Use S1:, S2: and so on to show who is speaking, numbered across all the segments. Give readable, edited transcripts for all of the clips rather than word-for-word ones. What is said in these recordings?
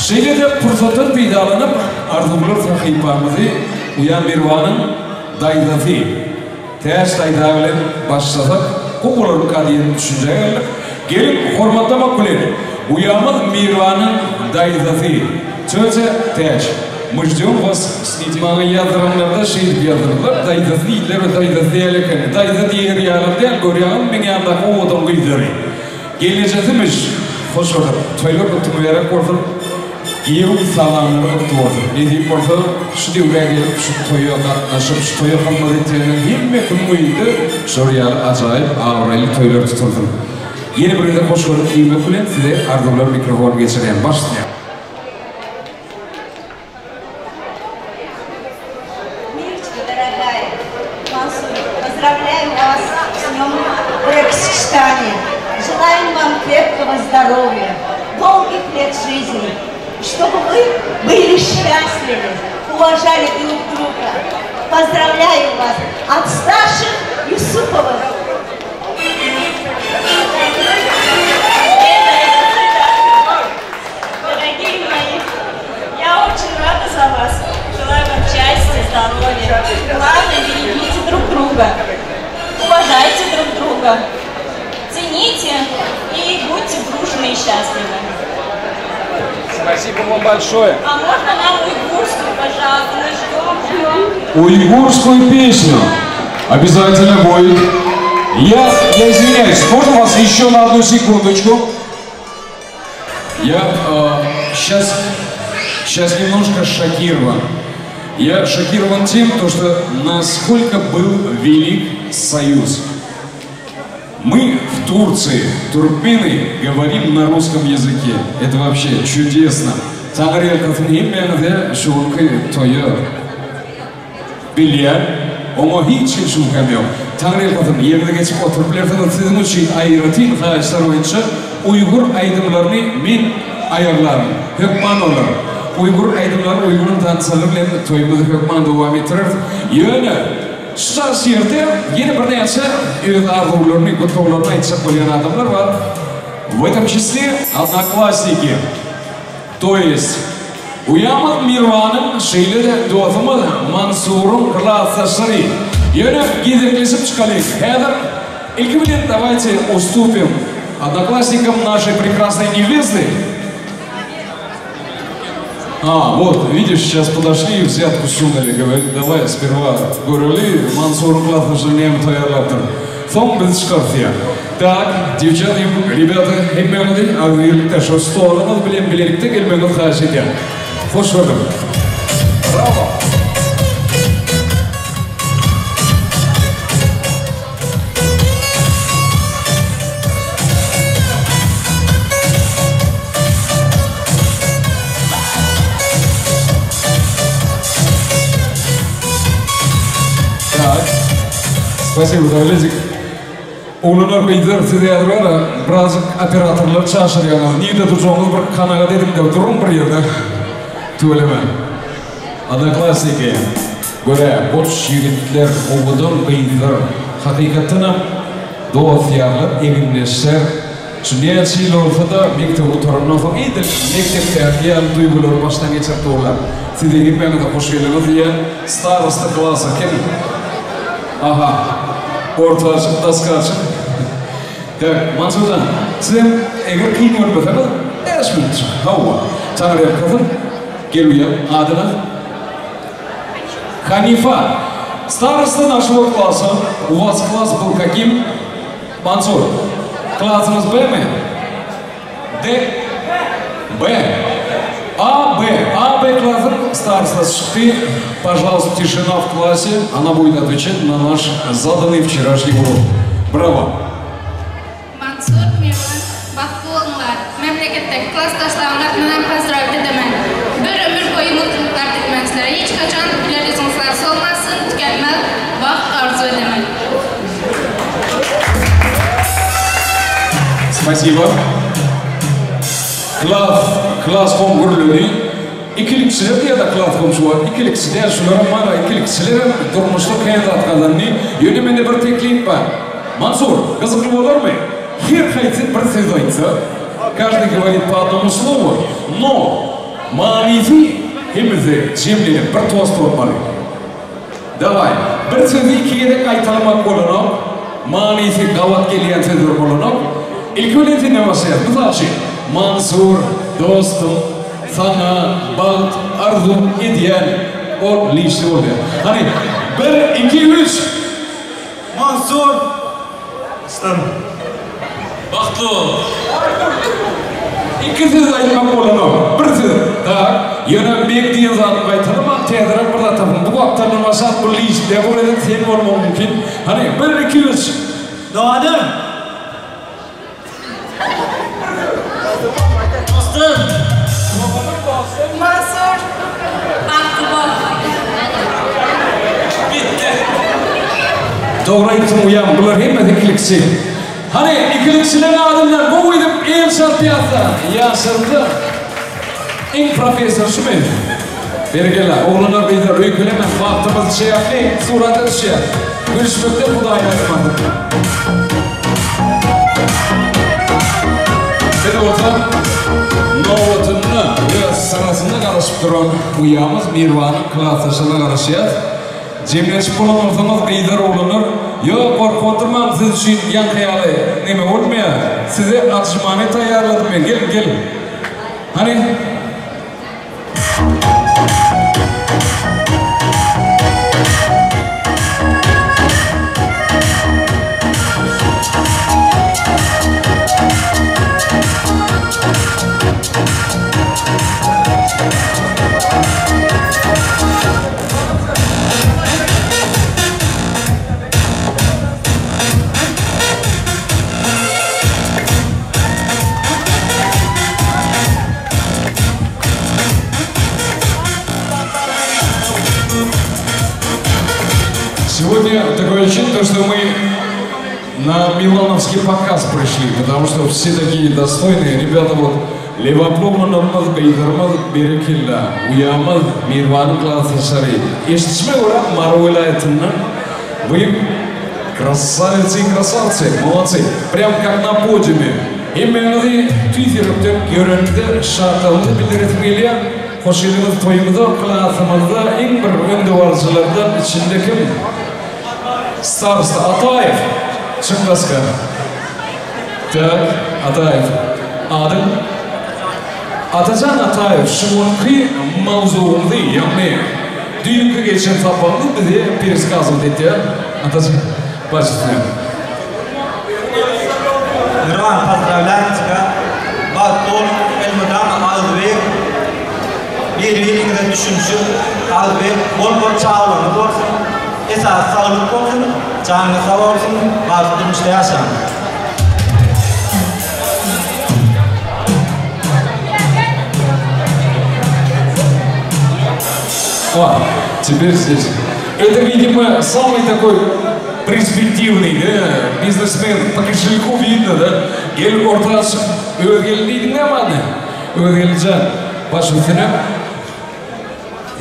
S1: Şeyle de fırsatın peydalanıp ardımlar sahipamızı Uyan Mirvan'ın daydafi. Ters daydavilen başlasak kukuların kadiyenin düşünceye gelip hormatlamak kuledir. Uyanın Mirvan'ın daydafi. Söze ters. Мы ждем вас с нитманы ядранlarda şehit yadırlar. Daydafi iller ve daydafi eleken. Daydafi yer yarardan görüyorum ben yanındaki o adam gıydırı. Geleceğimiz hoş olur. Töyler kutumlayarak ortalık Yıl salanları kutluyordu. Ne diyeyim orada şu diyorlar gelip şu toya katlaşıp şu toya kalmadı ettiğinin himmetin muydu? Şuraya acayip ağırlı toylar tutuldu. Yeni bir de hoş gördük himmet kulen size ardımlar mikrofon geçireyim. Başlayalım.
S2: Мирочка, дорогая, Мансур, поздравляю вас с днем Брексиштане. Желаем вам крепкого здоровья, долгих лет жизни. Чтобы вы были счастливы, уважали друг друга. Поздравляю вас от старших Юсуповых.
S3: Дорогие мои, я очень рада за вас. Желаю вам счастья, здоровья. Главное, берегите друг друга. Уважайте друг друга. Цените и будьте дружны и счастливы.
S1: Спасибо вам большое.
S3: А можно нам уйгурскую, пожалуйста? Мы ждем.
S1: Уйгурскую песню обязательно будет. Я извиняюсь, можно вас еще на одну секундочку? Я сейчас немножко шокирован. Я шокирован тем, что насколько был велик союз. Мы в Турции, туркмены, говорим на русском языке. Это вообще чудесно. Таңғария катынхимбяңыда шуылкы тойы білия, оңа hiç шуылкам yok. Таңғария катын ерді geçip oturup sizin için ayıratayım қағаштар oyunca Uygur aydımlarını men ayarlarım, hökman olur. Uygur aydımları Uygur'un tanısalırlar, toyumuzda hökman devam ettirir. Yöne Şu yerde yeni bir neyse evet arzularını, kutlularını айтsak olayan adamlar var. В этом числе одноклассники. То есть Uyanmak Mirvan'ın şeyleri dostumuz Mansur'un klasaşları. Yöne gidekleşip çıkalım. Heather, ilk bilen давайте уступим одноклассникам нашей прекрасной невесты. Вот, видишь, сейчас подошли и взятку сунули, говорит, давай сперва Гурули, Мансур классно женем твоя лаптор. Сон без шкафия. Так, девчата, ребята, химмелоди, а вы что сторону, блин, билетик, или мы хашите. Хош в этом. Браво! Спасибо, Давлетик. Uğurlar beyler size yazılar, biraz operatörler şaşırıyor. Niye de durduğunuz bir kanala dedim de durun bir yerde. Söyleme. Одноклассники. Göre boş şiirlikler oğudun beyler. Hakikatına doğafyarlar, evinleşler. Şunday şeyler olsa da mektep oturumdan sonra iyidir. Mektepte yan duygular baştan geçerdi oğlar. Size gitmeye de hoş geldiniz diye. Староста класса kim? Aha. Orta açık, daska açık. Так, Мансурдан, сізден егер қиын өріп өтеді, 5 минут. Хауа. Таңырия қатын, келуя, адына. Ханифа, староста нашего класса. У вас класс был каким? Мансур, классыңыз Б ми? Д? Б? А, Б класс староста. Ты, пожалуйста, тишина в классе. Она будет отвечать на наш заданный вчерашний урок. Браво!
S4: Мансур, Mirvan, baxtlı olunlar. Memleketteki klassdaşlarımlar bilen pozdravit edemen. Bir ömür boyu mutluluklar dilemenizlere. Hiç kaçan güler yüzünüzler solmasın, tükenmez, vaxt arzu edemen.
S1: Спасибо. Класс konkurları. İkilikçiler ya da klass komşu var. İkilikçiler şunların var. İkilikçiler durmuşta kendi atkalarını yönetiminde bir teklif var. Мансур, kızıklı olur mu? Her kayıtı bir söz aytsa, каждый говорит по одному слову, но Manifi hepimize cemleni bir toz tormalı. Davay, bir sözü iki yere kaytalamak olarak, manifi gavat geliyen sözler olarak, ilk öğleti ne vasiyet? Mesela şey, Mansur, dostum, sana, balt, arzum, ideal, o lişti oluyor. Hani, 1, 2, 3.
S5: Mansur. İstem. Baktı.
S1: İki söz aytmak olarak, bir söz. Da, yana bekleyen zatı kaytalamak, tehdara burada tapın. Bu aktarılmasa bu lişti, bu redet sen olmam mümkün. Hani, 1, 2, 3.
S5: Doğadım. Dostum.
S4: Mansur. Aklıma.
S5: Bitti.
S1: Doğru ayıptım uyan, bunlar hep ikilikçi. Hani ikilikçilerin adımlar bu uydup en şartiyatla yaşardı. En profesör şu benim. Bergela, oğlunlar beyler öykülemez, vaktimiz şey yapmayın, suratı düşer. Görüşmekte bu da ayrılmadı. Dedi orta, novatını ve sırasında karışıp duran uyamız Mirvan'ın klaslaşına karışıyat. Cemleşip olan ortamız beyler oğlunlar. Yok, korkutturmam siz için yan hayali. Neme olmuyor? Size atışmane ayarladım ben. Gel. Hani? Сегодня такое ощущение, что мы на Милановский показ пришли, потому что все такие достойные ребята, вот Левопломан Алмаз Бейдармаз Берекилла, Уямаз Мирван Классашари. Естественно, ура, Маруэлайтна, вы красавицы и красавцы, молодцы, прям как на подиуме. Именно Твиттер'de göründü, şartlarını bildirilmeli. Hoş geldiniz toyumuza, klasımızda en bir önde varcılardan içindeki Starosta Atayev, Çıngıska. Так, Atayev. Adın? Atacan Atayev, şununki mavzuumdu, yani dünkü geçen sabahını bize пересказывать etti. Atacan, başlayalım.
S5: Mirvan, поздравляем тебя. Baktol, Elmadan, Alvek. Bir düşünüşü, Alvek, bol çağlanı olsun. Esas sağlık olsun, canlı sağ olsun, baktığımızda yaşam.
S1: О, теперь здесь. Это, видимо, самый такой перспективный, да, бизнесмен. По кошельку видно, да? Гель ортас, öğrenildiğin ne var ne? Öğrenileceğim. Başüstüne.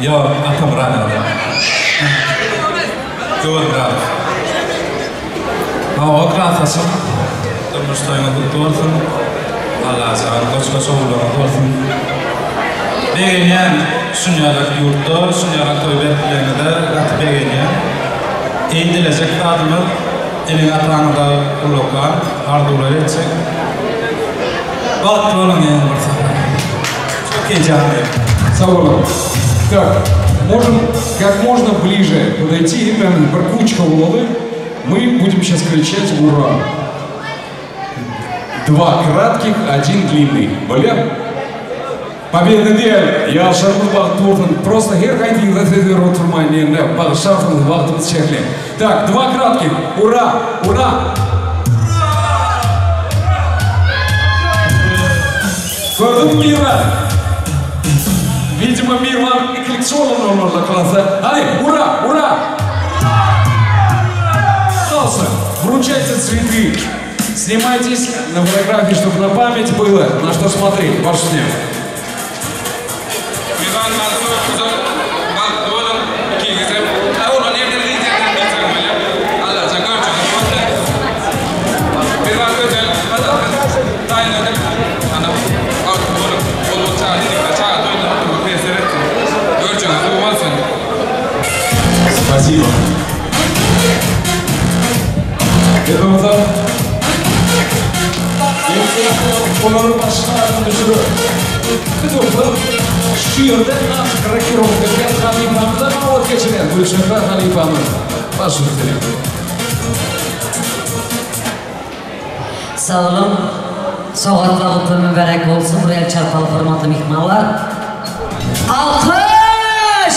S5: Yok, atam rağmen. Doğru bravo. Hava krafası. Durmuştayına kutlu olsun. Allah'a sağlık, koçka soğuluğuna olsun. Beğenen Sünyalak yurtta, Sünyalak toybetlerine de ratı beğenen. Eğdilecek adımı elin atağında kulluğun ardular edecek. Balıklı olun yani bir sabah. Çok heyecanlı.
S1: Sağ olun. Так, можем как можно ближе подойти, именно Баркучка Володы. Мы будем сейчас кричать «Ура!». 2 кратких, 1 длинный. Более? Победный день! Я Шармуз Бахтуртан. Просто герхайтинг за федерот Турмания. Шарфан Бахтурт Чехли. Так, 2 кратких. Ура! Ура! Gördün mü Mirvan? Видимо, Mirvan коллекционного нужно класса. Али, ура! Ура! Пожалуйста, вручайте цветы. Снимайтесь на фотографии, чтобы на память было, на что смотреть. Ваш снег. Kıtıflı şiirde rokirovka diyen halifamıdan ağır geçiren Gülşehir halifamı. Başı bitirelim.
S6: Sağ olun. Soğuk vakıtlı mübarek olsun. Buraya çarpalı formatlı mihmanlar. Alkış!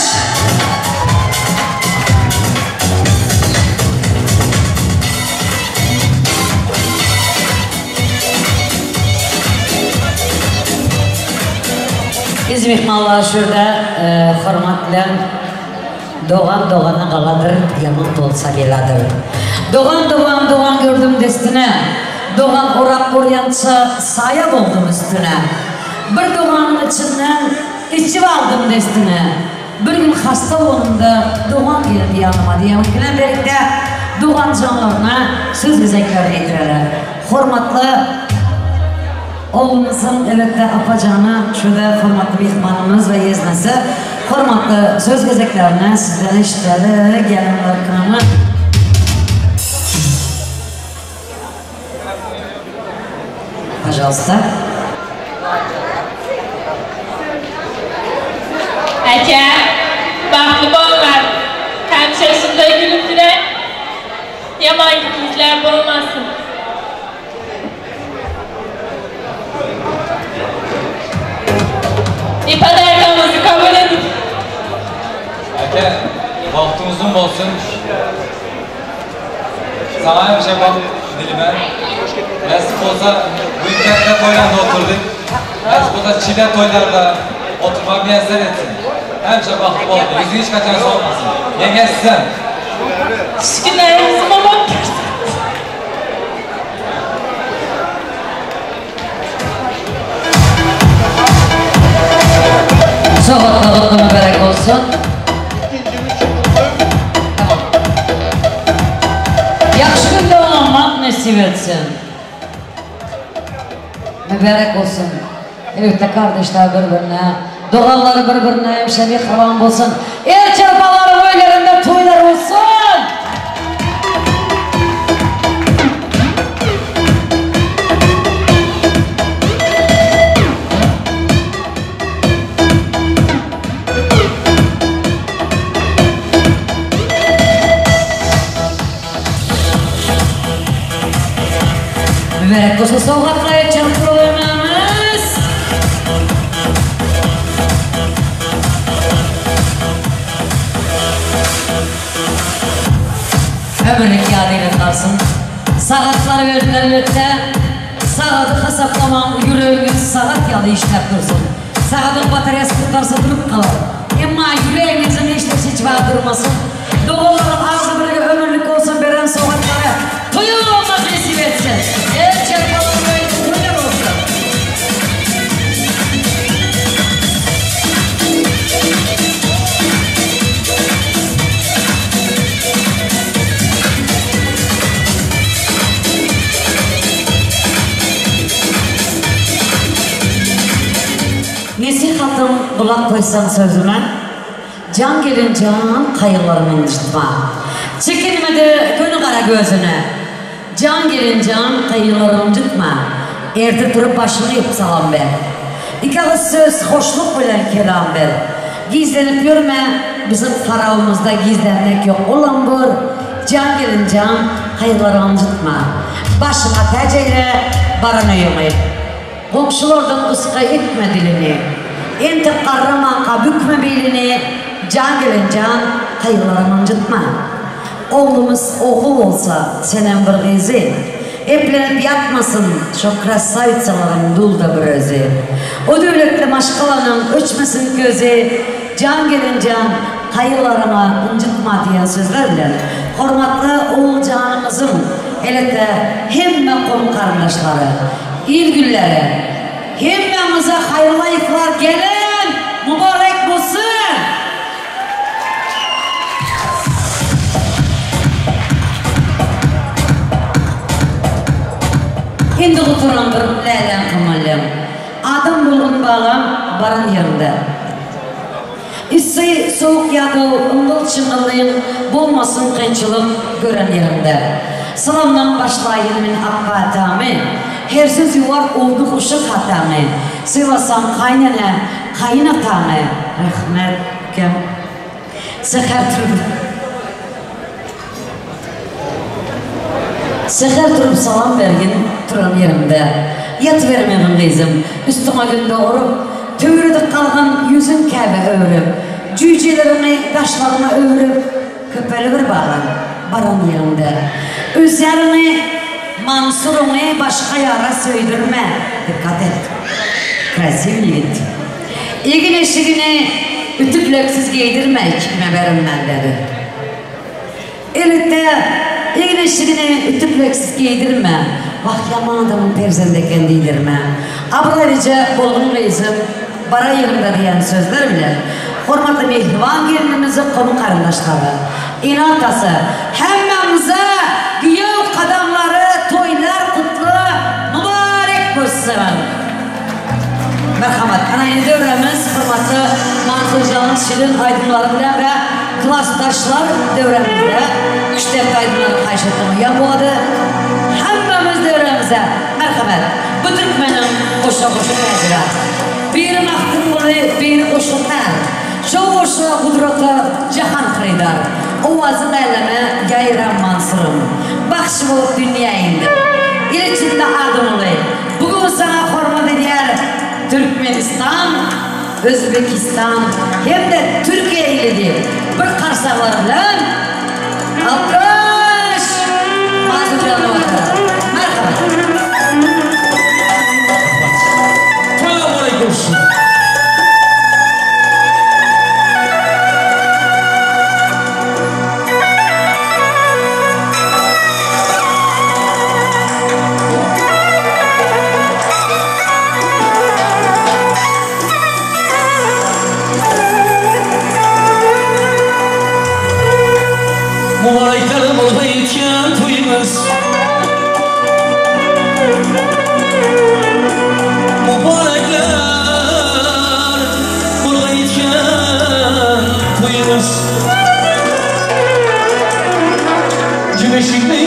S6: Biz mihmanlar şurada hürmetlen doğan qaladır, yaman olsa geladır. Doğan gördüm destine. Doğan orak oryança saya buldum üstüne. Bir doğanın içinden içip aldım destine. Bir gün hasta olunda doğan geldi yanıma diye. Güne birlikte doğan canlarına söz güzelliklerini getirirler. Hürmetli oğlumuzun elbette apacağına şurada hürmetli mihmanımız ve yeznesi hürmetli söz güzelliklerine sizlere işitleri gelenler kınamı. Пожалуйста.
S3: Aka, baxtli bo'linglar. Hamisha shunday gülümsire, yomon yuzlar bo'lmasin. İpadarlarımızı kabul edin.
S7: Aka, vaqti uzun bo'lsin. Sana bir şey bak dilime. Nasip olsa bu ülkede toylarda oturduk. Nasip olsa çile toylarda oturmak bir eser etsin. Hemşe baklı oldu. Yüzü hiç kaçarsa olmasın. Yenge sizden.
S3: Şükürlerimizi babam görsün.
S6: Soğuk mübarek olsun. Yaxşı günde olmak nasip etsin. Mübarek olsun. Evet kardeşler birbirine, doğalları birbirine hemşeri havan olsun. El çarpaları boylarında toylar olsun. Mübarek olsun soğuklara çarpılığımız. Ömürlük yadıyla kalsın. Saatları verdiler öte. Saatı hesaplaman yüreğiniz saat yalı işler dursun. Saatın bataryası kurtarsa durup kalır. Ama yüreğinizin işlerse hiç bağ durmasın. Doğulların ağzı böyle ömürlük olsun veren soğuklara. Tuyun olmak nasip etsin. El çarpalı böyle tuyun olsun. Nesihatım kulak koysan sözüme, can gelin can kayılarımın ışıtma. Çekinmedi gönü kara gözüne, can gelin can kayılarımın ışıtma. Erdi durup başını yapsalam ver. İki söz hoşluk bilen kelam ver. Gizlenip yürüme, bizim faravumuzda gizlenmek yok. Olan bu, can gelin can kayılarımın ışıtma. Başına teceyle barını yumayıp. Komşulardan ıska etme dilini, ente karramaka bükme belini, can gelin can, hayırlarımın cıtma. Oğlumuz oğul olsa senen bir gezi, eplenip yatmasın çok krasavitsaların dulda bir özü. O devletle maşkalanın öçmesin gözü, can gelin can, hayırlarıma incitma diye sözlerle, hormatlı oğul canımızın, elette hemme konu kardeşleri, İl günleri, hemmemize hayırlı iftar gelin, mübarek olsun. Şimdi oturan bir leylen kamalım, adam bulun bağlam, barın yerinde. İssi soğuk yadı, ıngıl çıngıllıyım, bulmasın kıyınçılık gören yerinde. Sılamdan başlayın min akbatami, her söz yuvar oldu kuşuk hatami. Sivas'ın kaynana, kaynatanı. Rahmet kim? Seher turup salam vergin turan yerimde. Yat vermeyin kızım, üstüme günde orup, tövürüdük kalgan yüzün kebe öğürüp, cücelerini, taşlarına öğürüp, köpeli bir baran yerimde. Üzerine Mansur'unu başka yara söydürme, dikkat et. Krasiv yiğit. İlgin eşiğini ütüklöksüz giydirme, kime verim ben dedi. Elbette ilgin eşiğini ütüklöksüz giydirme, vah yaman adamın perzendeken değdirme. Abraylıca bolgun kızım, bara yerimde diyen sözler bile, hormatlı mehlivan gelinimizin konu karındaşları, inatası, hemmemize güyev kadamları, toylar kutlu, mübarek bulsun. Merhamet, ana yeni devremiz, hormatlı Mansur Can'ın şirin aydınlarıyla ve klastaşlar devremizde küçük aydınların kayşettiğini yapmadı. Hemmemiz devremize merhamet. Bu Türkmenin koşa mecra. Bir mahtımları bir koşullar. Şu koşa kudreti cihan kırıydar. Ovazın eleme gayran Mansur'um. Bakşı bu dünya indi. İl içinde adım olayı. Bugün sana hormat eder Türkmenistan, Özbekistan hem de Türkiye ile bir karşılarla alkış Mansur Can'a merhaba.
S1: Selamünaleyküm.
S8: Mübarekler bolga yetken toyumuz. Mübarekler bolga yetken toyumuz. Cümeşikli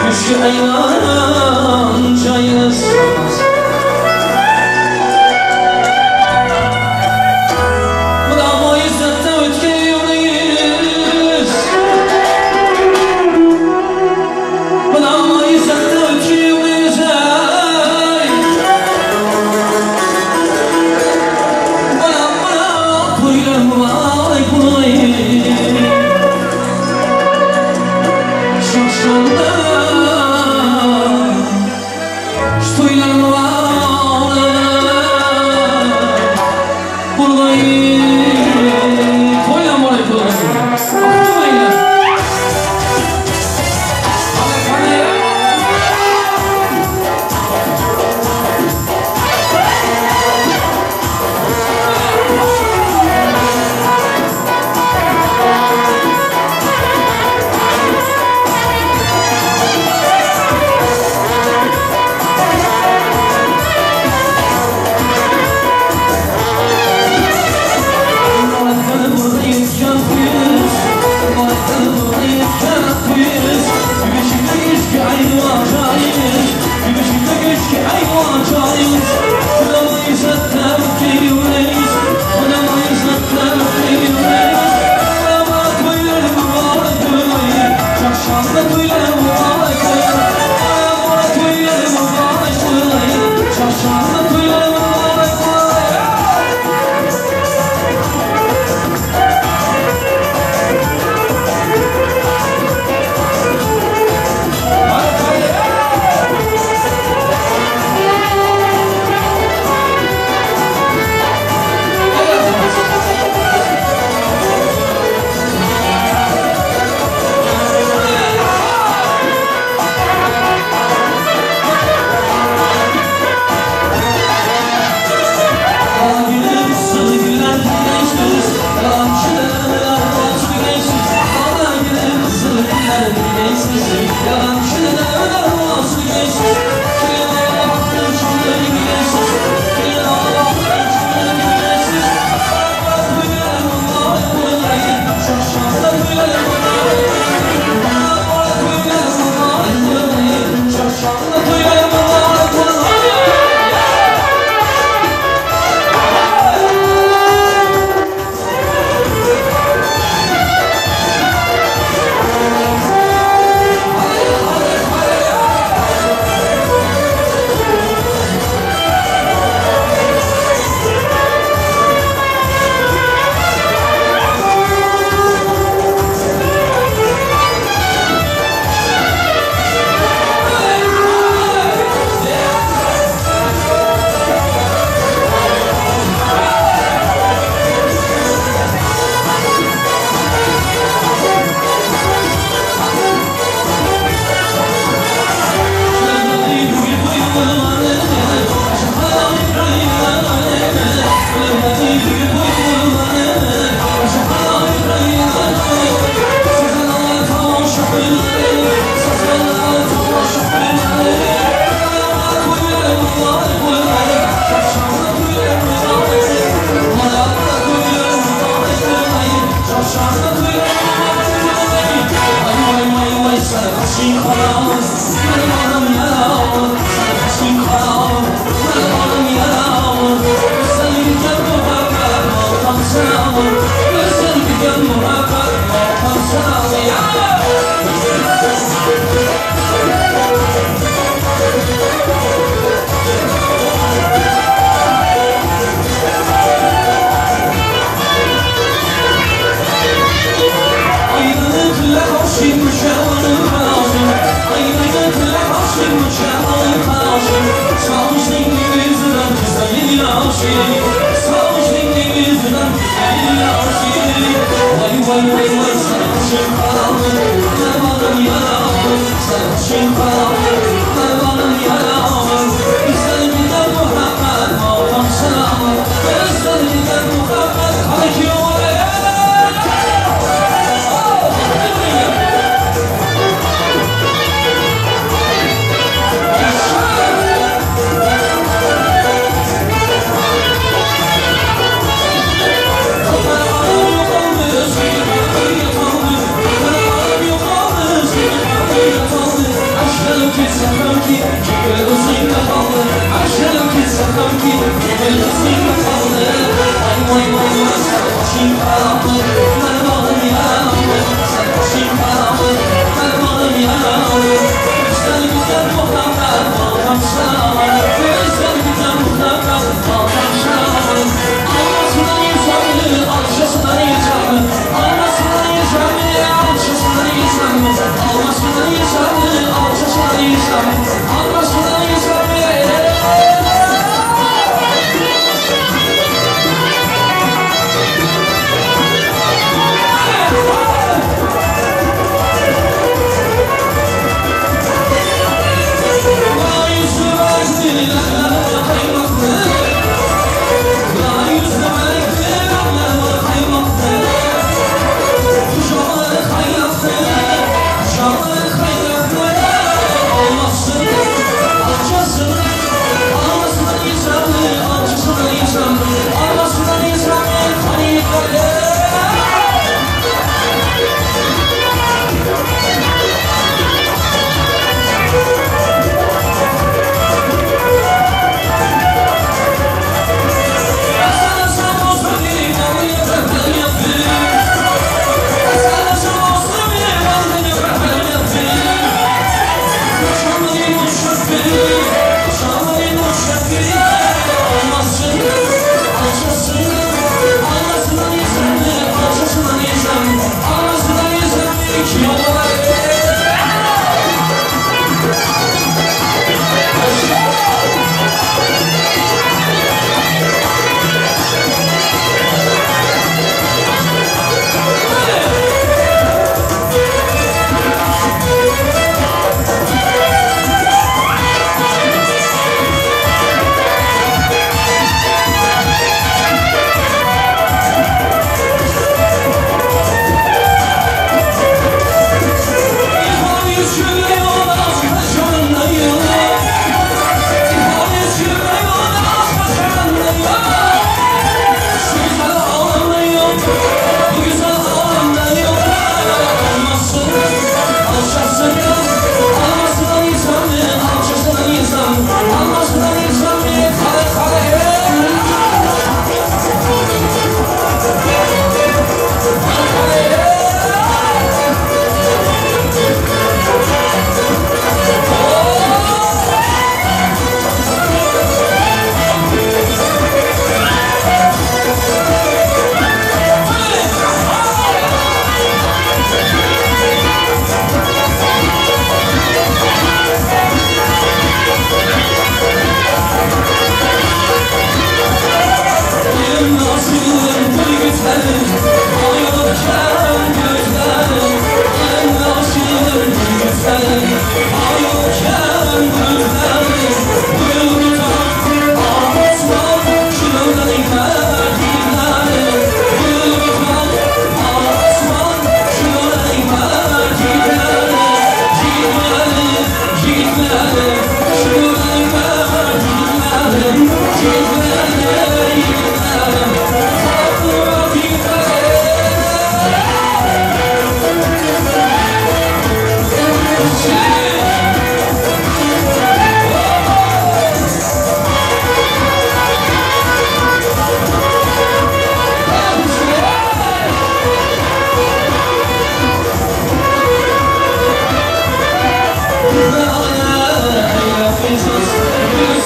S8: köşkü ayvan çayınız.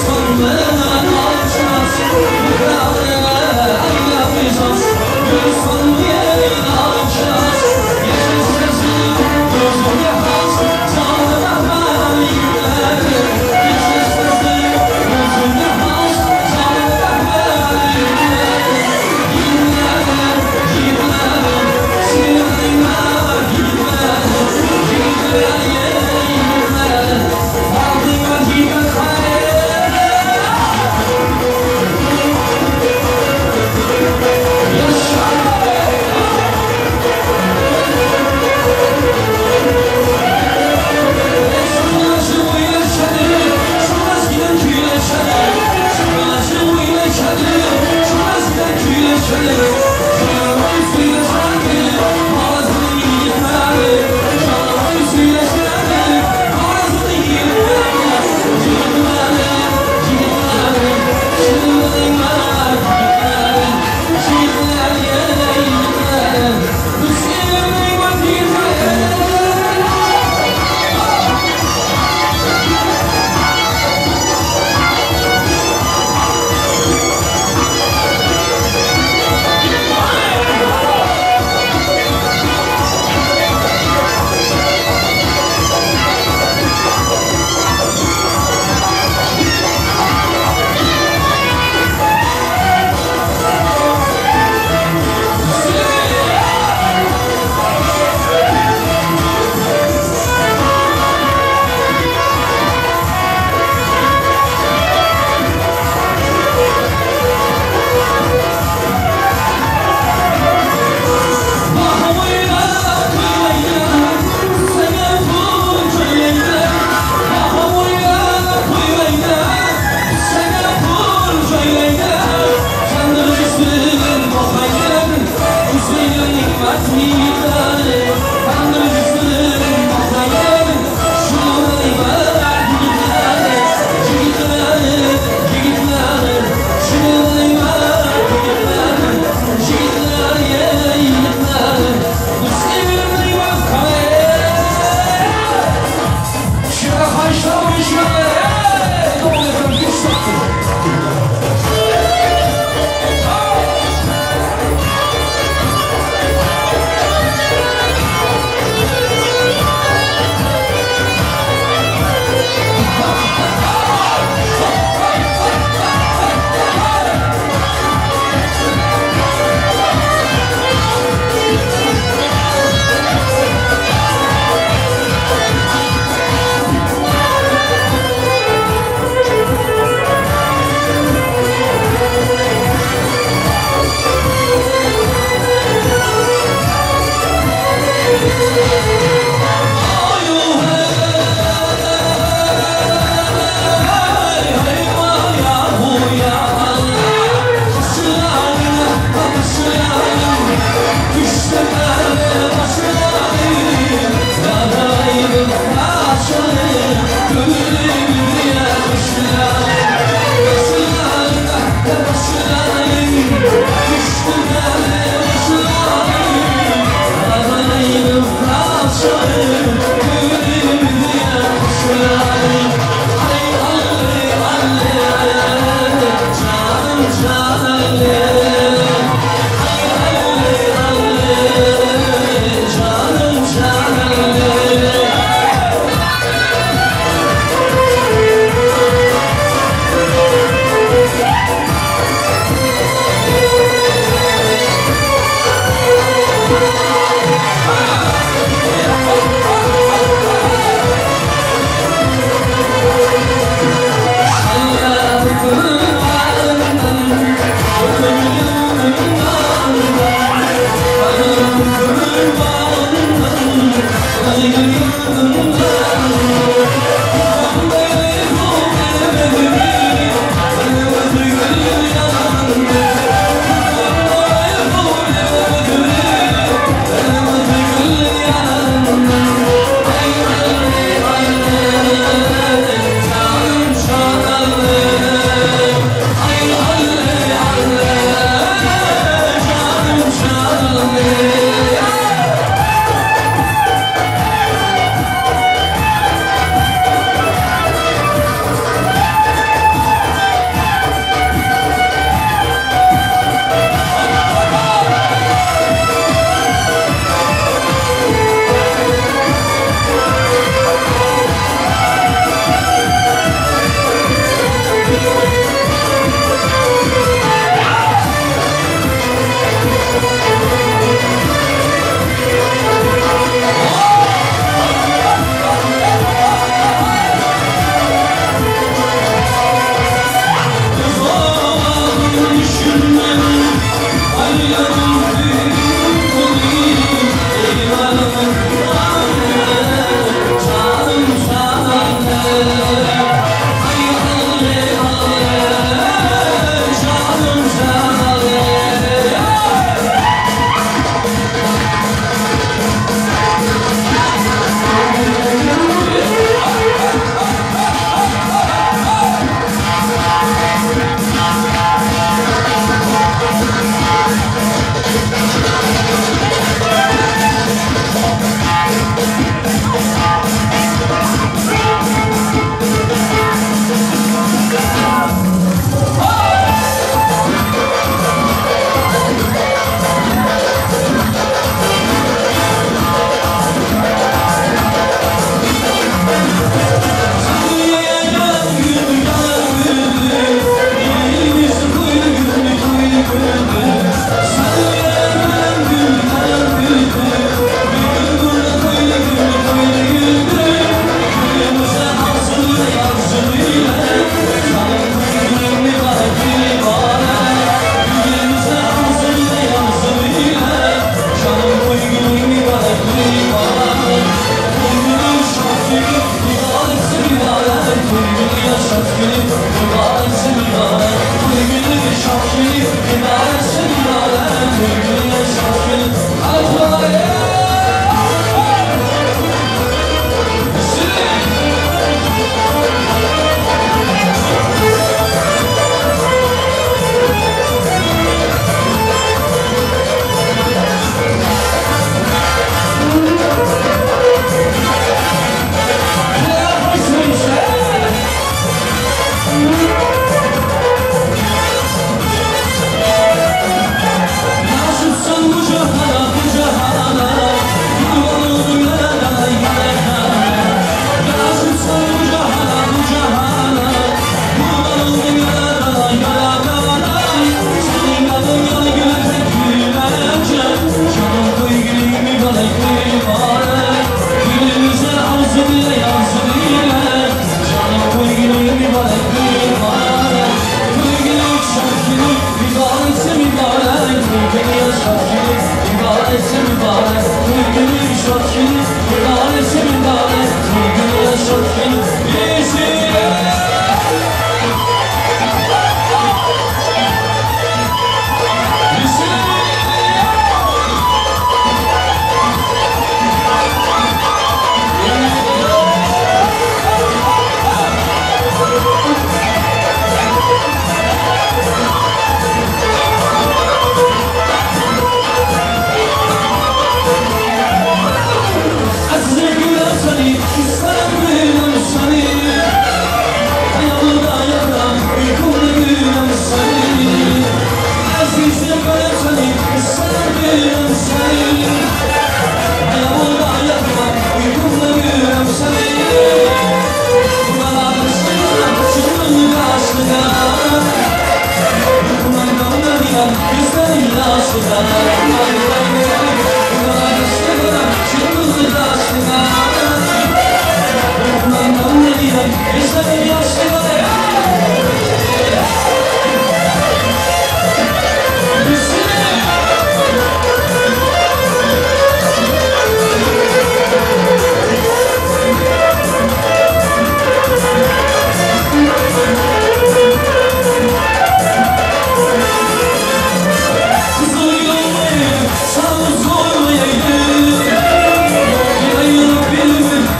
S8: Son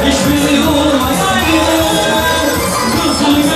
S8: Hiçbiri olmayaydı, kızıl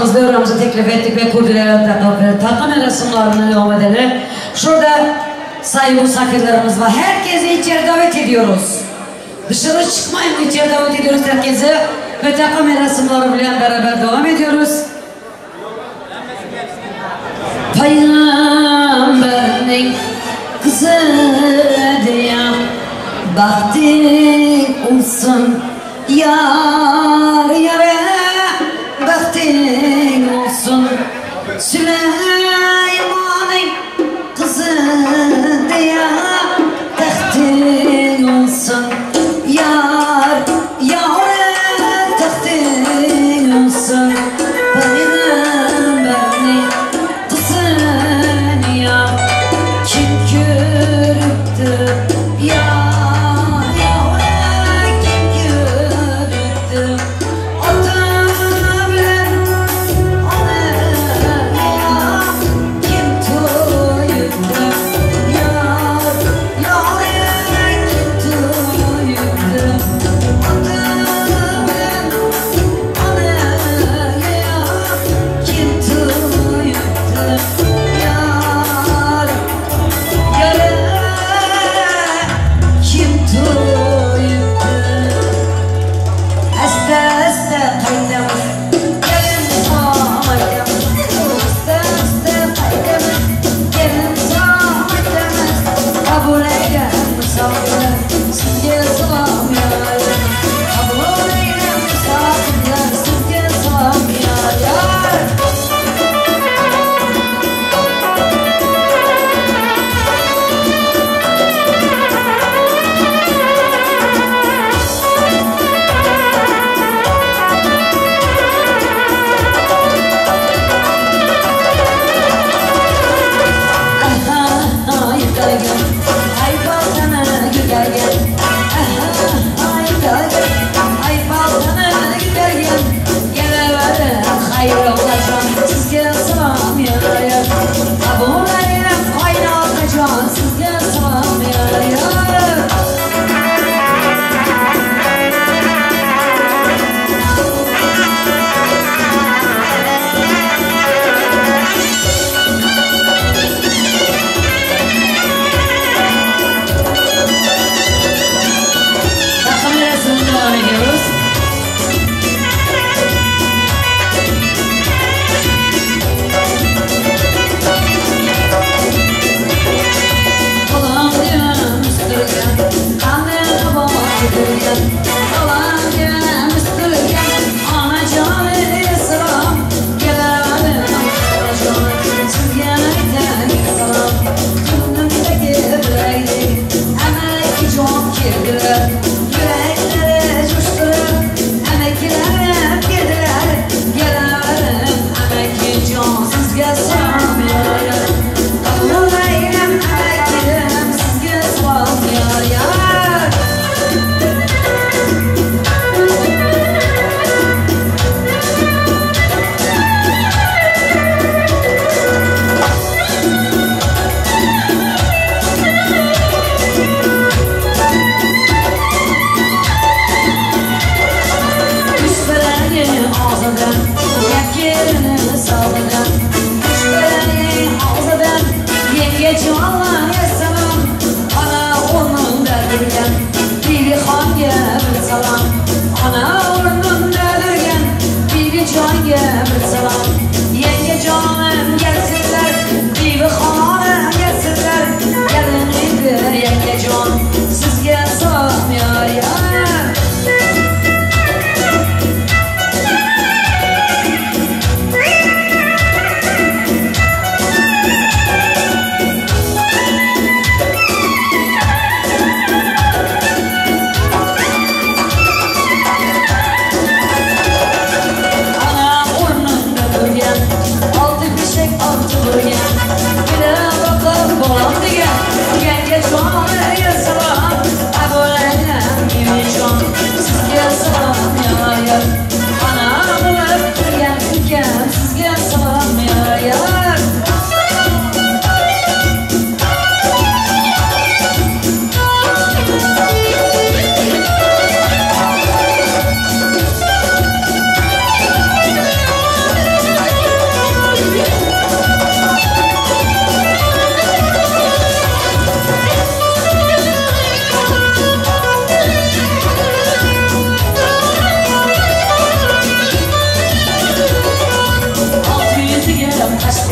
S6: dostlarımızla öğrenimize teklif ettik ve kurdilerden takım resimlerini devam edelim. Şurada sayılı sakırlarımız var. Herkesi içeri davet ediyoruz. Dışarı çıkmayın, içeri davet ediyoruz herkesi. Ve takım resimleriyle beraber devam ediyoruz. Peygamberinin kızı diye bahtın olsun yar yare, bahtın olsun Süleyman'ın kızı diye tahtın olsun yar yare, tahtın olsun Peygamberinin kızı ya kim görüptü ya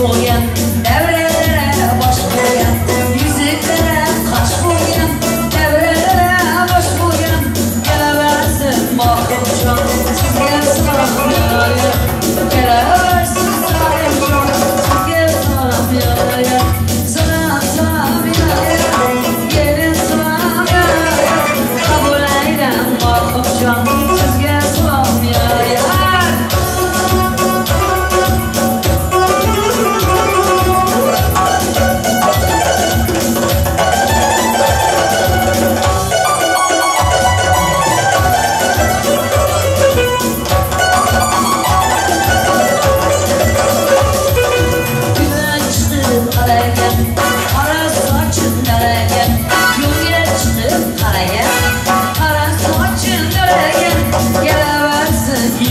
S6: bo'lgan, davralari bosh bo'lgan, yuziklari qosh bo'lgan, davralari bosh bo'lgan, kelaversin moqimjon, sizga salom yo'ya, kelaversin salimjon, sizga salom yo'ya, salom salom yo'ya, kelin salom yo'ya, qabul aylan moqimjon, sizga salom yo'ya.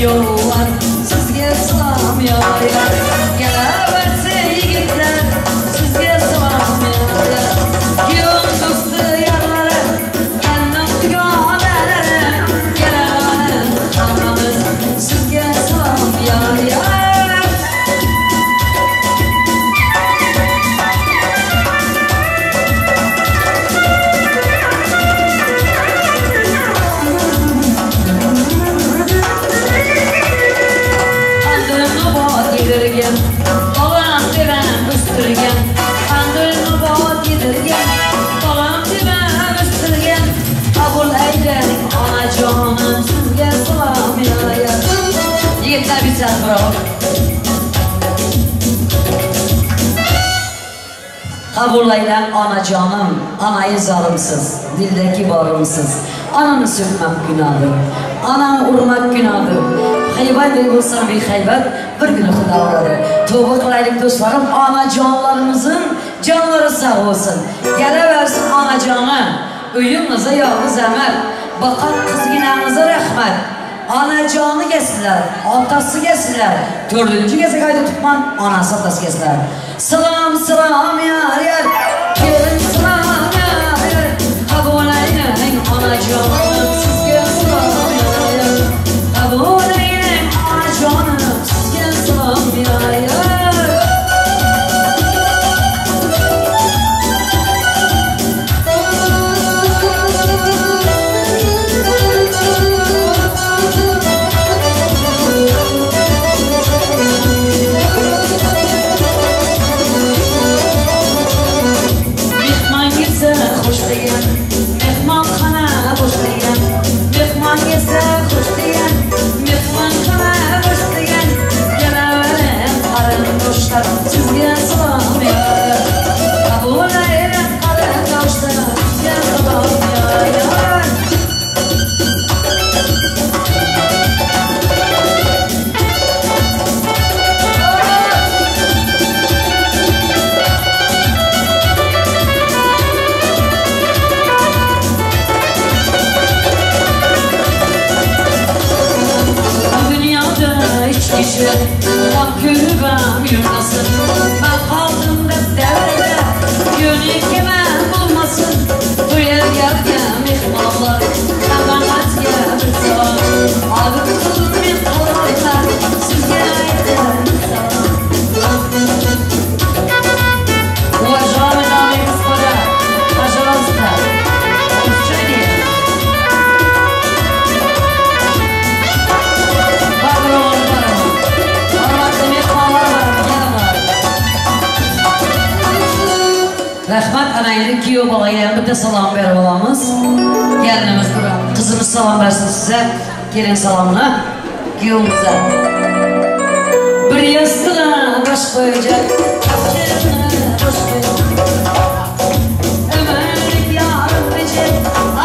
S6: Yo'lar sizga salom yo'ya, kelaversin yigitlar, sizga salom yo'ya, yo'q do'sti yarlari, yanam dugonalari, kelaverin hammamiz, sizga salom yo'ya. Balam devam üstürgen, andırma bot yedirgen, balam devam üstürgen, kabul eylerim anacanım, sizge salam yo'ya. Yigitlar bir saz bravo. Kabul eylem anacanım, anayı zalimsiz, dildeki barımsız, ananı sürmek günahdır, ananı urmak günahdır. Haybat ey olsan bir haybat, bir günü Xudo uradi. Tövbe qilaylik do'stlarim, onajonlarimizning jonlari sog' bo'lsin. Kelaversin onajoni, uyimizga yolg'iz amal. Boqar qizginamizga rahmat. Onajoniga sizlar, otasiga sizlar, 4-ga qayta tutman, onasi otasiga sizlar. Salom salom yar yar, kelin salom yar yar, qabul aylang onajonim, sizga salom yar yar, qabul aylang onajonim, sizga salom yar yar. Sizga salom yo'ya, qabul aylang qarindoshlar, sizga salom yo'ya. Dünyada hiç kişi tam külübem yürümesin. Ben kaldım da devrede yönü kime bulmasın. Bu yer gelgen mihmanlar hemen azge bir zaman. Adım tutup bir kolaylar sizge ayetler salam. Уважаемые дамы и господа, пожалуйста, уважение. Rahmat anaylik kuyov bolaga bitta salom berib olamiz. Kelinimiz bilan qizimiz salom bersin sizga. Kelin salomni kuyovimizga. Bir yostiqqa bosh qo'yacak, bosh qo'yacak. Ömürlük yarım becek,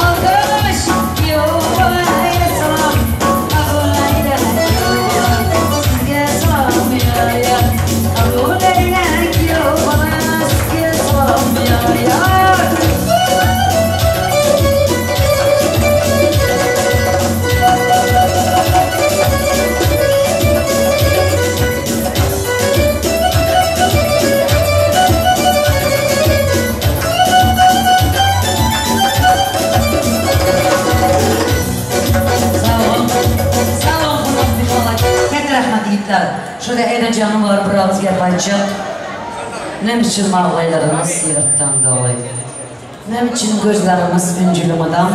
S6: alkış kuyova salom. Kabul eyleyin sizga salom yo'ya, kabul eyleyin kuyova sizga salom yo'ya. Şurada Eda canım var, biraz gap aytacak. Ne için ağlaylarımız sıyırttan dolayı? Ne için gözlerimiz üncülümüden?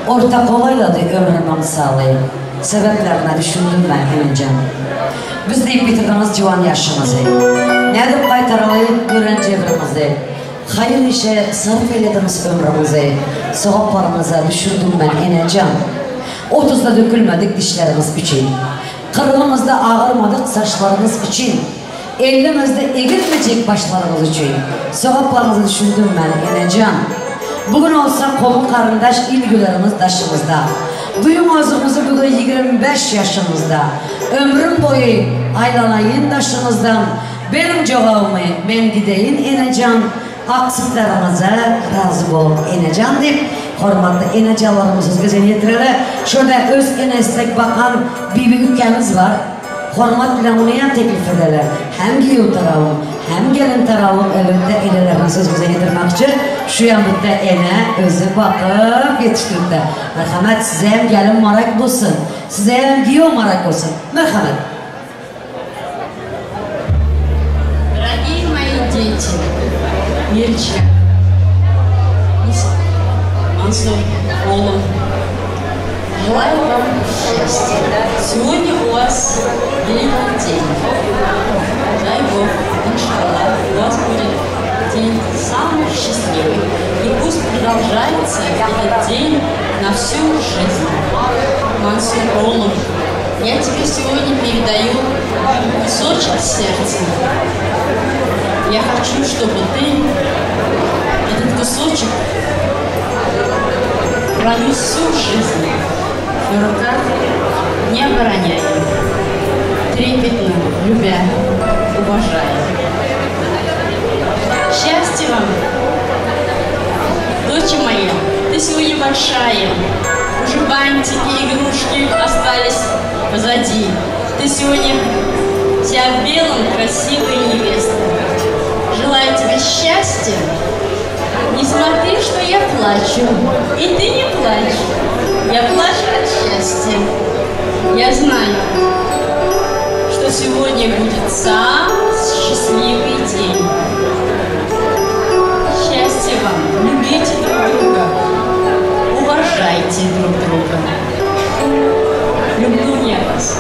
S6: Ortak olayladı ömrümden sağlayıp. Sebeplerine düşündüm ben hemencem. Biz deyip bitirdiğimiz civan yaşımızı. Nedir kaytaralayıp gören cevrimizi. Hayır işe sarf eylediğimiz ömrümüzü. Soğuklarımıza düşündüm ben hemencem. 30'da dökülmedik dişlerimiz için. Kırılımızda ağırmadık saçlarımız için. Elimizde egilmeyecek başlarımız için. Soğuklarımızı düşündüm ben hemencem. Bugün olsa kolu karındaş ilgilerimiz taşımızda. Duyum ağzımızı bugün 25 yaşımızda. Ömrüm boyu aylanayın taşımızdan. Benim cevabımı ben gideyim eneceğim. Aksıklarımıza razı ol eneceğim deyip hormatlı enecalarımızı güzel yetirelim. Şurada öz enestek bakan bir ülkemiz var. Hormat bilen onu yan teklif ederler. Hem giyiyor tarafım, hem gelin tarafım elinde elelerimizi bize yedirmek için şu yanlıkta ene özü bakıp yetiştirdi. Merhamet size hem gelin marak bulsun, size hem giyiyor marak olsun. Merhamet.
S4: Дорогие мои дети, Мирча, Мансур, Олам, желаю вам счастья. Сегодня у вас великий день. Дай Бог, иншаллах, у вас будет день самый счастливый. И пусть продолжается этот день на всю жизнь. Мансур, Олам, я тебе сегодня передаю кусочек сердца. Я хочу, чтобы ты этот кусочек пронес всю жизнь в руках, не обороняя, трепетно, любя, уважая. Счастья вам, дочь моя, ты сегодня большая, уже бантики, игрушки остались позади. Ты сегодня вся в белом, красивая невеста. Желаю тебе счастья. Не смотри, что я плачу. И ты не плачь. Я плачу от счастья. Я знаю, что сегодня будет самый счастливый день. Счастья вам. Любите друг друга. Уважайте друг друга. Люблю я вас.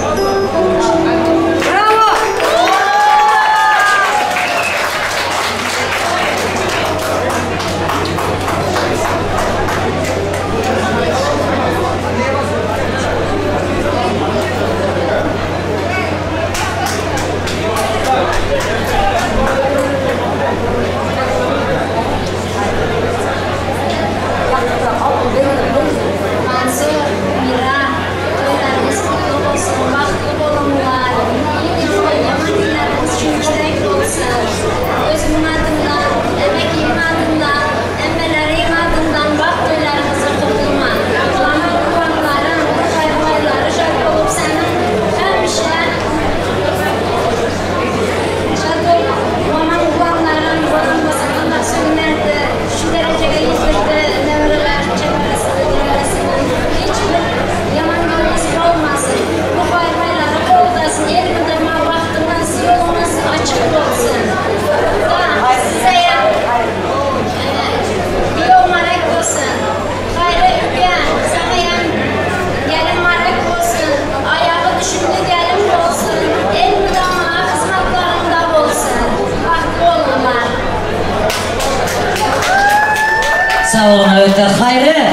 S6: Sağ olun öğretmen. Hayri.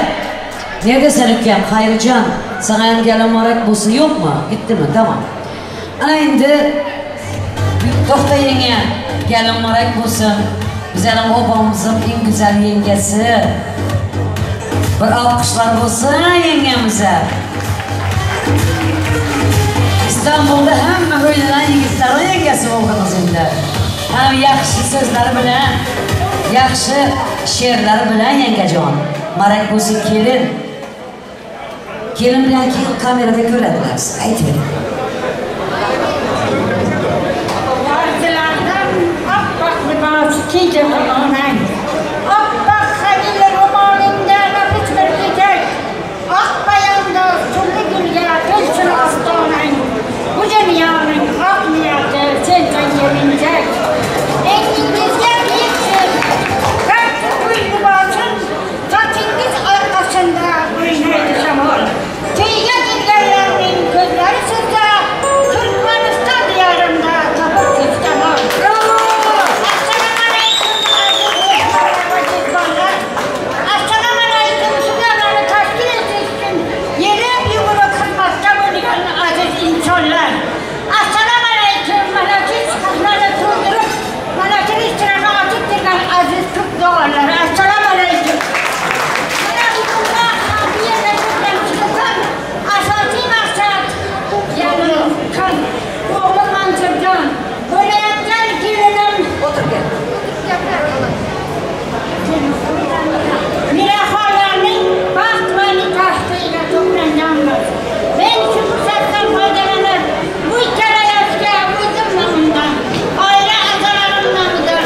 S6: Nerede sen ülkem? Hayrican. Sana hem gelen marak bulsun yok mu? Gitti mi? Tamam. Ana indi. Tokta yenge. Gelen marak bulsun. Güzelim obamızın en güzel yengesi. Bir alkışlar bulsun yengemize. İstanbul'da hem öylenen yigitlerin yengesi oldunuz indi. Hem yakışı sözleri bilen. Yaxşı şeirleri bilen yengecan. Marak bulsun kelin. Kelin bilen keyin kamerada görediler. Aytverin.
S9: Vardılardan appak libas giydim romanın. Appak halil romanında nefis bir gidek. Ak bayanda türlü gülge gülsün astanın. Bu dünyanın ak niyatı senden gelinecek. En ince oğlum Mansurcan. Böyleyken gelinim.
S2: Otur gel.
S9: Mirahalarının baht ve nikahıyla toplanacağımız. Ben şu fırsattan faydalanır. Bu kere yaşta buydum namından. Aile azalarım namından.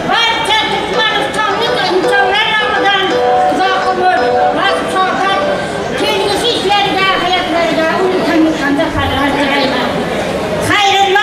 S9: Barça Türkmenistanlık insanlar namından. Uzak ömür, razı sohbet. Kendisi işlerinde, hayatlarında, unutanlıkanda kararlar dilerim. Hayrın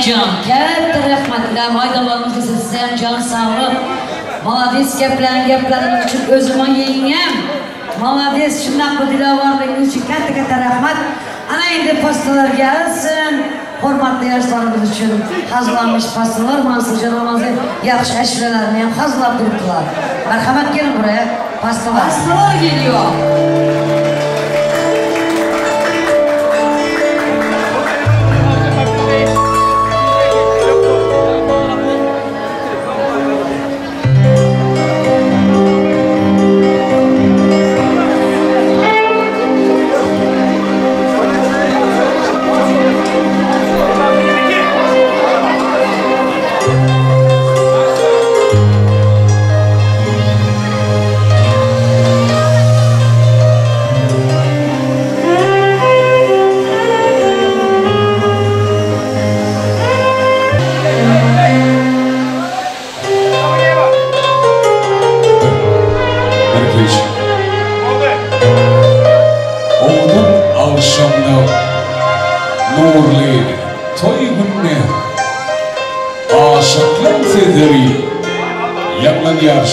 S6: Can, katta rahmatlar, maydalarımızga siz ham jon sog'liq. Молодец gaplarimiz uchun o'zimga yengam. Молодец, shunaqa dilovorligingiz uchun katta rahmat. Ana endi pastalarga alsin. Hurmatli yoshlarimiz uchun hazırlanmış pastalar, Mansurjon namozov yaxshi ashulalarni ham hazırlab turibdilar. Marhamat, kelin buraya. Pastalar geliyor.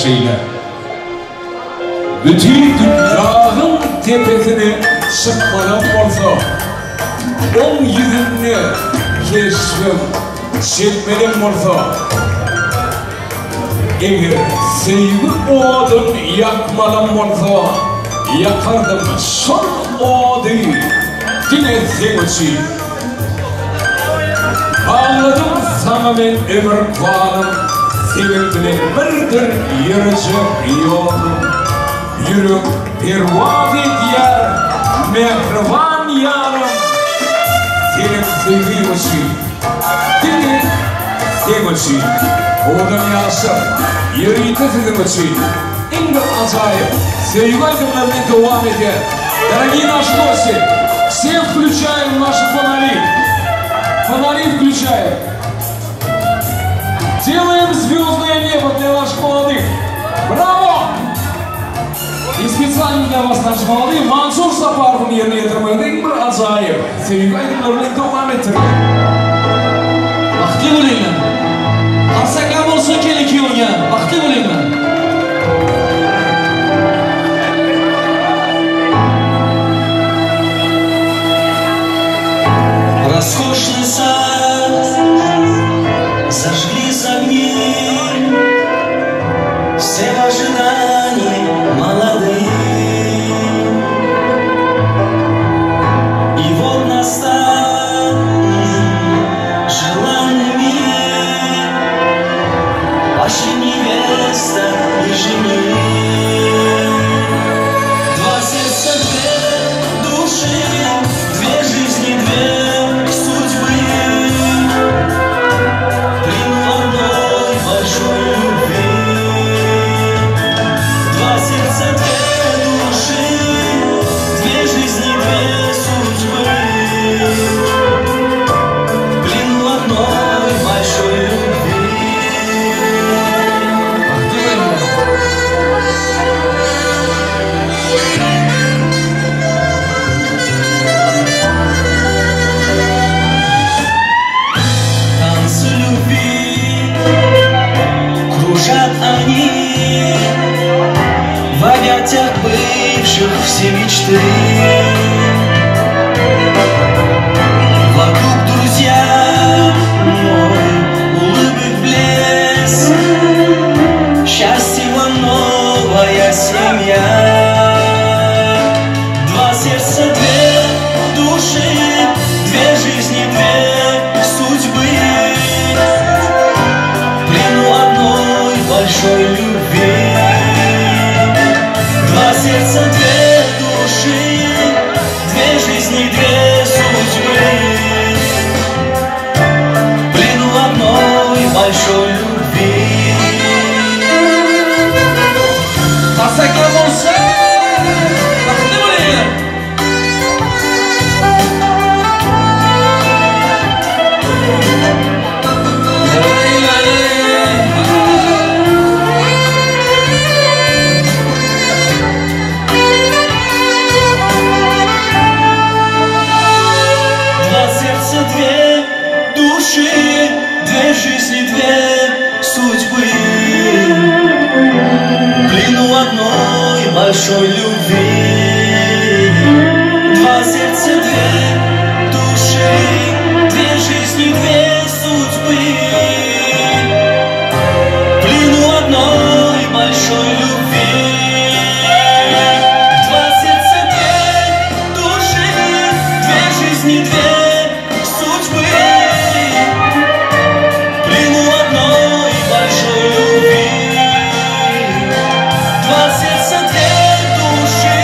S1: Şeyler. Bütün dünyanın tepesine çıkmadan olsa, 10 yüzünü keşfim çekmeden olsa, eğer sevgi odun yakmadan olsa, yakardım son odu yine sevgi. Ağladım sana ben ömür kvanım, sevindim birdir yürüyecek yolum. Yürüp pervaz et yer, mehriban yarım. Senin sevdiğim için, senin sevdiğim için, odun yaşar, yürüyte sizin için. En acayip sevgi aydınlarına devam eder. Дорогие наши гости, все включаем наши фонари. Фонари включаем. Делаем звездное небо для наших молодых. Браво! И специально для вас, наши молодые, Мансур Сапаров'un yerine getirmekten bir acayip. Sevgi aydınlarına devam ettirin.
S8: Vaqtli bo'linglar. Qarsaklar bo'lsa keling kuyovga. Vaqtli bo'linglar. Роскошный сад, зажглись огни, все в ожидании молодые. И вот настал желанный миг, пошли невеста и жених. Два сердца, две души, две жизни, две судьбы. Плен одной большой любви. Два сердца, две души, две жизни, две судьбы. Плен одной большой любви. Танцы любви кружат они в объятиях бывших все мечты. Вокруг друзья, мой улыбок блеск, счастье вам новая семья. Два сердца, две души, две жизни, две судьбы. Плену одной большой любви. Два сердца, две души, большой любви. Два сердца, две души, две жизни, две судьбы. В плену одной большой любви. Два сердца, две души, две жизни, две судьбы. В плену одной большой любви. Два сердца, две души,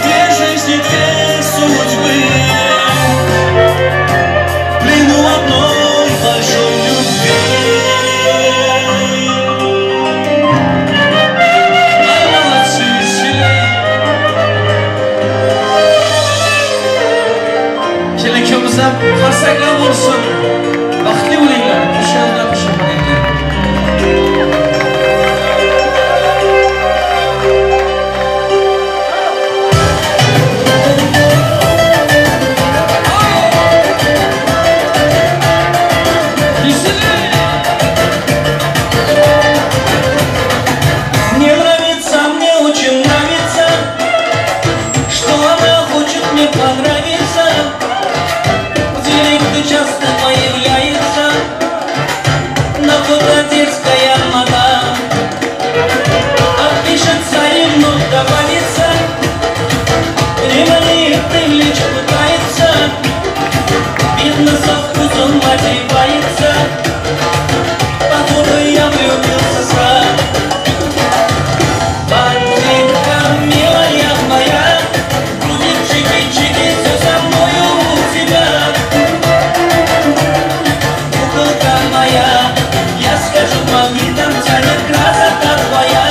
S8: две жизни, две судьбы. В плену одной большой любви. Ай, молодцы, веселей. Kelekimize hasaklar olsun. Baxtli bo'linglar, o'shanda qo'shilinglar. Мне нравится, мне очень нравится, что она хочет мне понравиться. В директе часто появляется находательская мадам. Отпишется и вновь добавится, революет привлечь пытается. Видно, со вкусом одевается, походу я влюбился сразу. Бандитка, милая моя, будет чики-чики, все со мною у тебя. Куколка моя, я скажу магнитом, тянет красота твоя.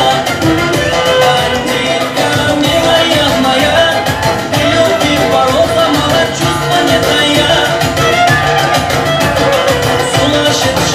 S8: Бандитка, милая моя, ты любишь бороться, мало чувства не тая. Сумасшедшая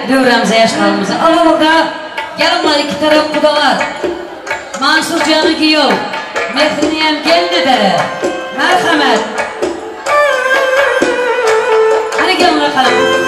S6: Dövremize yaşlarımızı. Ama orada gelin iki taraf kudalar. Mansur Canı Giyol, Mehriniyem Gelnedere, merhamet. Hani gelin bakalım.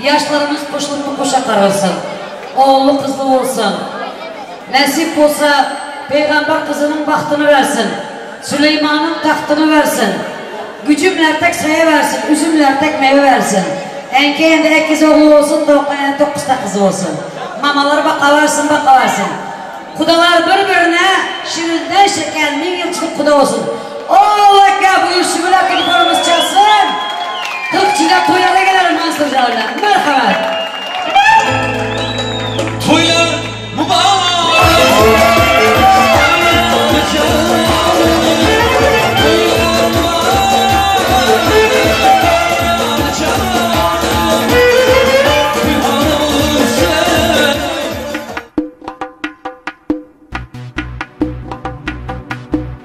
S6: Yaşlarımız koşulma koşa karılsın. Oğlu kızlı olsun. Nasip olsa Peygamber kızının bahtını versin. Süleyman'ın tahtını versin. Gücümler tek sayı versin. Üzümler tek meyve versin. Enkeyinde ekiz oğlu olsun. Doğukayan 9 kızı olsun. Mamaları bakavarsın bakavarsın. Kudalar birbirine şirinden şeker 1000 yılçılık kuda olsun. Allah'a buyur şübüler kiliforumuz çalsın. Kırkçıda toylara gelelim Mansur Can'la. Merhamet.
S8: Toylar mübarek.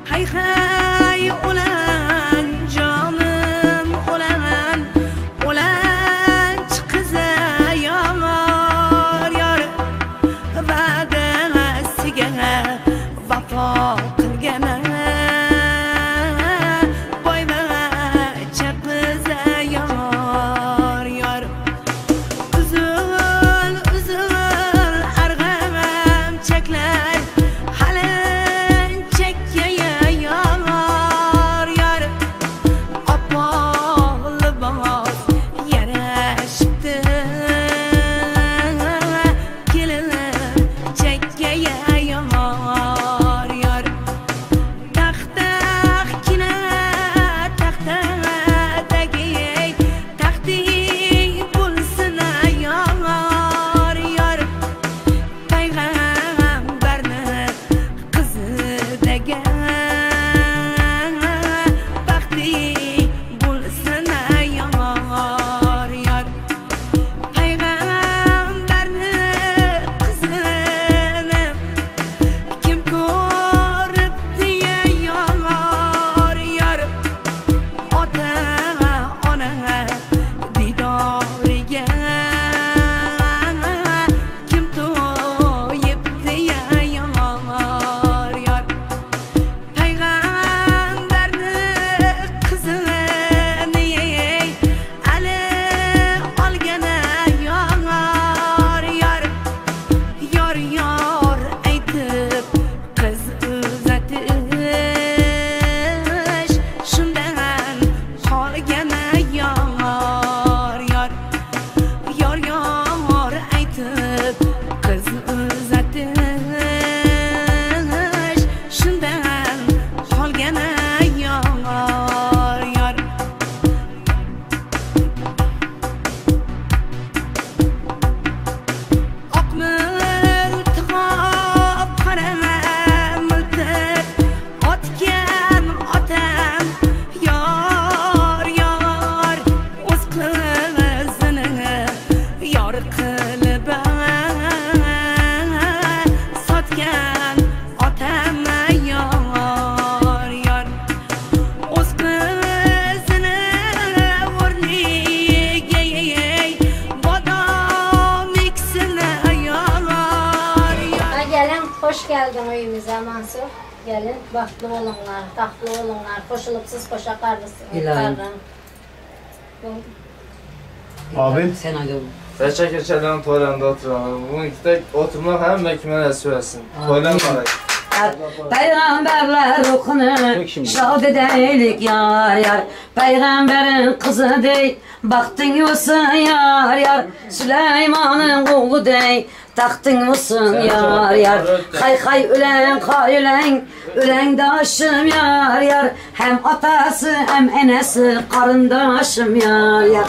S10: Hay hay ulan canım ulan ulan çıkıza
S9: Düğünümüze Mansur. Gelin, baktlı olunlar, tahtlı olunlar, koşulup siz koşa karlısınız.
S11: Abi?
S6: Sen hadi oğlum.
S12: Reçe keçelerin toylarında oturanlar. Bunun iki oturmak hem mekimene söylesin. Toylar var.
S6: Peygamberler okunur, şad edeylik yar yar. Peygamberin kızı dey, baktın mısın yar yar. Süleyman'ın oğlu dey, taktın mısın yar yar. Hay hay ölen hay ölen daşım yar yar. Hem atası hem enesi karındaşım yar yar.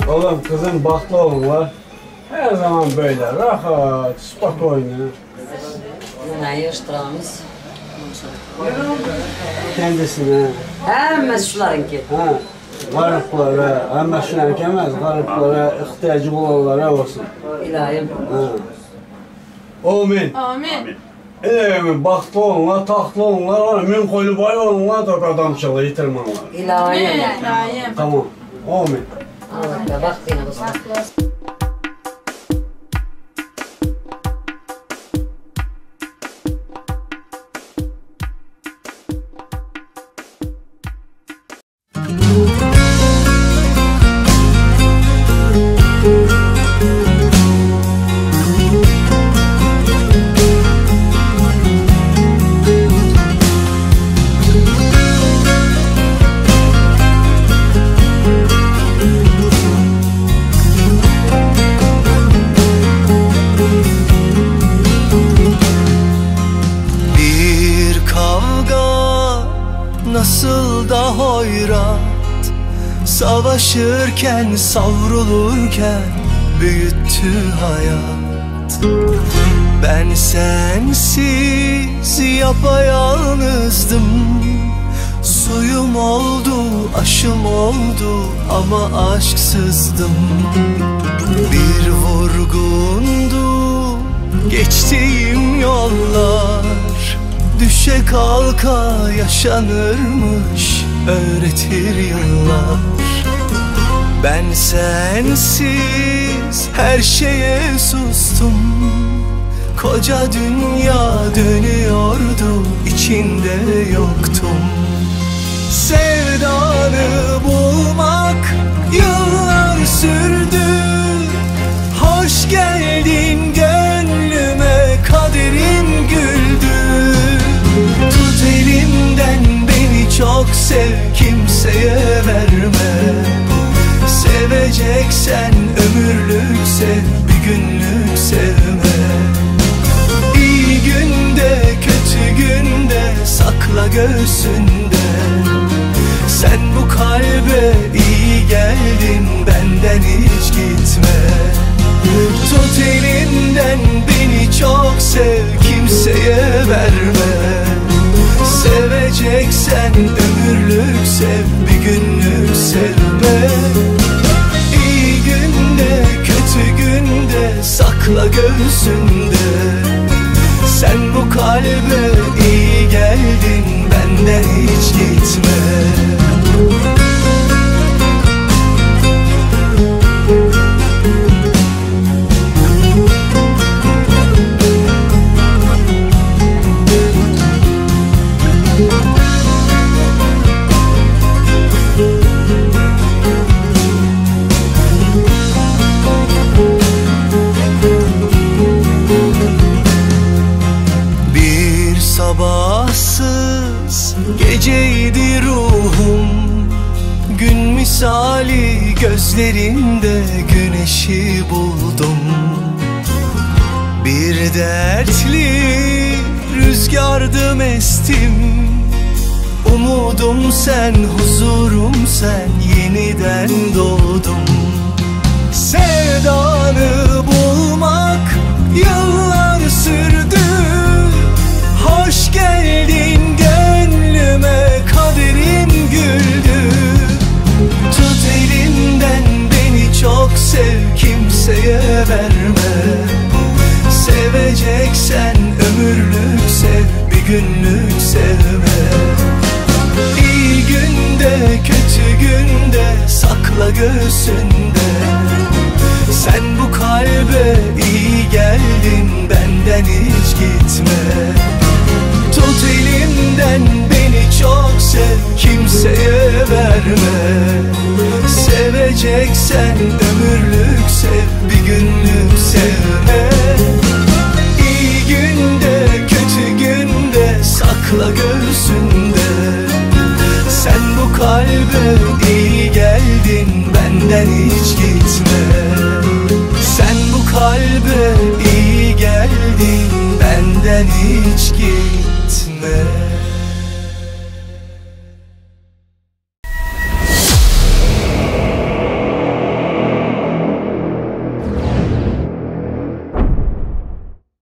S11: Oğlum kızın bahtlı oğlum var. Her zaman böyle rahat, spokojny.
S6: Ne yaştıramız?
S11: Kendisine.
S6: Hemen şularınki.
S11: Ha, gariplara, ama şunlarınki emez, gariplara, ihtiyacı olanlara olsun.
S6: İlahim.
S11: Ha. Amin.
S13: Amin.
S11: Eləmin, baxtlı olunlar, taxtlı olunlar, min koylu boy olunlar da adamçılığı yitirmanlar.
S6: İlahi.
S11: Tamam. Amin.
S6: Allah bak yine bu saat.
S8: Nasıl da hoyrat, savaşırken, savrulurken büyüttü hayat. Ben sensiz yapayalnızdım, suyum oldu, aşım oldu ama aşksızdım. Bir vurgundu geçtiğim yollar, düşe kalka yaşanırmış öğretir yıllar. Ben sensiz her şeye sustum, koca dünya dönüyordu, içinde yoktum. Sevdanı bulmak yıllar sürdü, hoş geldin gönlüme, kaderim güldü. Tut elimden beni çok sev, kimseye verme. Seveceksen ömürlük sev, bir günlük sevme. İyi günde kötü günde sakla göğsünde. Sen bu kalbe iyi geldin, benden hiç gitme. Tut elimden beni çok sev, kimseye verme. Seveceksen ömürlük sev, bir günlük sevme. İyi günde kötü günde sakla göğsünde. Sen bu kalbe iyi geldin, benden hiç gitme. Sabahsız geceydi ruhum, gün misali gözlerinde güneşi buldum. Bir dertli rüzgardım estim, umudum sen, huzurum sen, yeniden doğdum. Sevdanı bulmak yıllar sürdü, hoş geldin gönlüme, kaderim güldü. Tut elimden beni çok sev, kimseye verme. Seveceksen ömürlük sev, bir günlük sevme. İyi günde kötü günde sakla göğsünde. Sen bu kalbe iyi geldin, benden hiç gitme. Tut elimden beni çok sev, kimseye verme. Seveceksen ömürlük sev, bir günlük sevme. İyi günde kötü günde sakla göğsünde. Sen bu kalbe iyi geldin, benden hiç gitme. Sen bu kalbe iyi geldin, benden hiç gitme.